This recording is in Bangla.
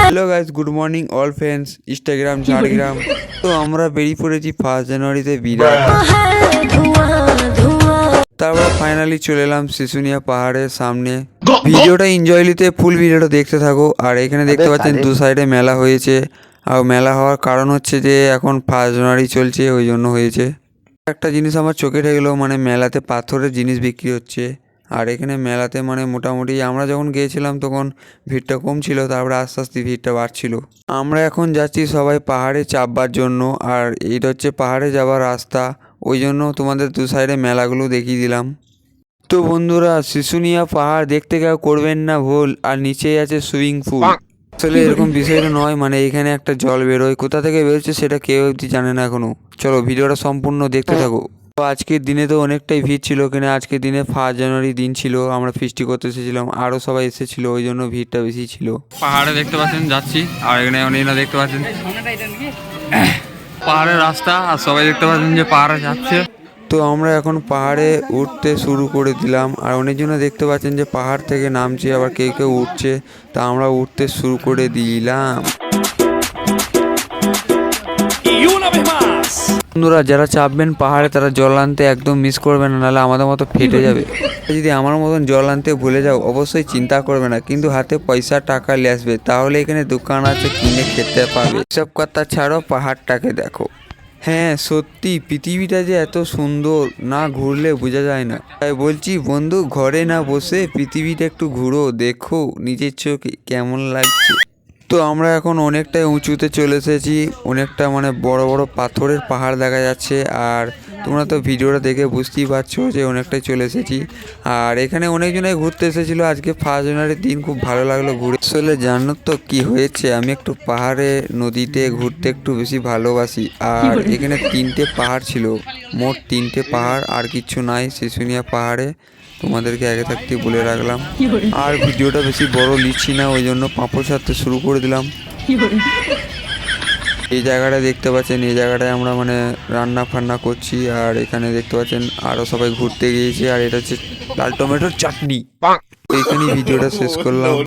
Hello guys, good morning all friends, Instagram Jhargram. তো আমরা বেরিয়ে পড়েছি 1 জানুয়ারিতে বিরাট। তারপর ফাইনালি চলে এলাম শুশুনিয়া পাহাড়ের সামনে। ভিডিওটা এনজয় নিতে ফুল ভিডিওটা দেখতে থাকো। আর এখানে দেখতে পাচ্ছেন দু সাইডে মেলা হয়েছে। আর মেলা হওয়ার কারণ হচ্ছে যে এখন 1 জানুয়ারি চলছে, ওই জন্য হয়েছে। একটা জিনিস আমার চোখে ঠেকলো, মানে মেলাতে পাথরের জিনিস বিক্রি হচ্ছে। আর এখানে মেলাতে মানে মোটামুটি আমরা যখন গিয়েছিলাম তখন ভিড়টা কম ছিল, তারপরে আস্তে আস্তে ভিড়টা বাড়ছিল। আমরা এখন যাচ্ছি সবাই পাহাড়ে চাপবার জন্য। আর এইটা হচ্ছে পাহাড়ে যাওয়ার রাস্তা, ওই জন্য তোমাদের দু সাইডে মেলাগুলো দেখিয়ে দিলাম। তো বন্ধুরা, শুশুনিয়া পাহাড় দেখতে কেউ করবেন না ভুল। আর নিচেই আছে সুইমিং পুল। আসলে এরকম বিষয়টা নয়, মানে এখানে একটা জল বেরোয়, কোথা থেকে বেরোচ্ছে সেটা কেউ অবধি জানে না এখনো। চলো ভিডিওটা সম্পূর্ণ দেখতে থাকো। তো আজকের দিনে তো অনেকটাই ভিড় ছিল, কেন আজকের দিনে 1 জানুয়ারি দিন ছিল, আমরা ফিস্টি করতে এসেছিলাম, আরও সবাই এসেছিল, ওই জন্য ভিড়টা বেশি ছিল। পাহাড়ে দেখতে পাচ্ছেন যাচ্ছি, আর এখানে অনেকটা দেখতে পাচ্ছেন পাহাড়ের রাস্তা, আর সবাই দেখতে পাচ্ছেন যে পাহাড়ে যাচ্ছে। তো আমরা এখন পাহাড়ে উঠতে শুরু করে দিলাম। আর অনেকজনে দেখতে পাচ্ছেন যে পাহাড় থেকে নামছে, আবার কেউ কেউ উঠছে। তা আমরা উঠতে শুরু করে দিলাম। বন্ধুরা, যারা চাপবেন পাহাড়ে তারা জল আনতে একদম মিস করবে না, নাহলে আমাদের মতো ফেটে যাবে। যদি আমার মতন জল আনতে ভুলে যাও অবশ্যই চিন্তা করবে না, কিন্তু হাতে পয়সা টাকা নিয়ে আসবে, তাহলে এখানে দোকান আছে, কিনে খেতে পারবে। সব কথা ছাড়ো, পাহাড়টাকে দেখো। হ্যাঁ সত্যি, পৃথিবীটা যে এত সুন্দর, না ঘুরলে বোঝা যায় না। তাই বলছি বন্ধু, ঘরে না বসে পৃথিবীটা একটু ঘুরো, দেখো নিজের চোখে কেমন লাগছে। তো আমরা এখন অনেকটাই উঁচুতে চলে এসেছি, অনেকটা মানে বড় বড় পাথরের পাহাড় দেখা যাচ্ছে। আর তোমরা তো ভিডিওটা দেখে বুঝতেই পারছো যে অনেকটাই চলে এসেছি। আর এখানে অনেকজনাই ঘুরতে এসেছিলো। আজকে 1 জানুয়ারির দিন খুব ভালো লাগলো ঘুরে। আসলে জানো তো কি হয়েছে, আমি একটু পাহাড়ে নদীতে ঘুরতে একটু বেশি ভালোবাসি। আর এখানে 3টে পাহাড় ছিল, মোট 3টে পাহাড়, আর কিচ্ছু নাই শুশুনিয়া পাহাড়ে। তোমাদেরকে আগে থাকতে বলে রাখলাম। আর ভিডিওটা বেশি বড় নিচ্ছি না, ওই জন্য পাঁপড় ছাড়তে শুরু করে দিলাম। এই জায়গাটা দেখতে পাচ্ছেন, এই জায়গাটায় আমরা মানে রান্না ফান্না করছি। আর এখানে দেখতে পাচ্ছেন আরও সবাই ঘুরতে গিয়েছে। আর এটা হচ্ছে লাল টমেটোর চাটনি। এইখানেই ভিডিওটা শেষ করলাম।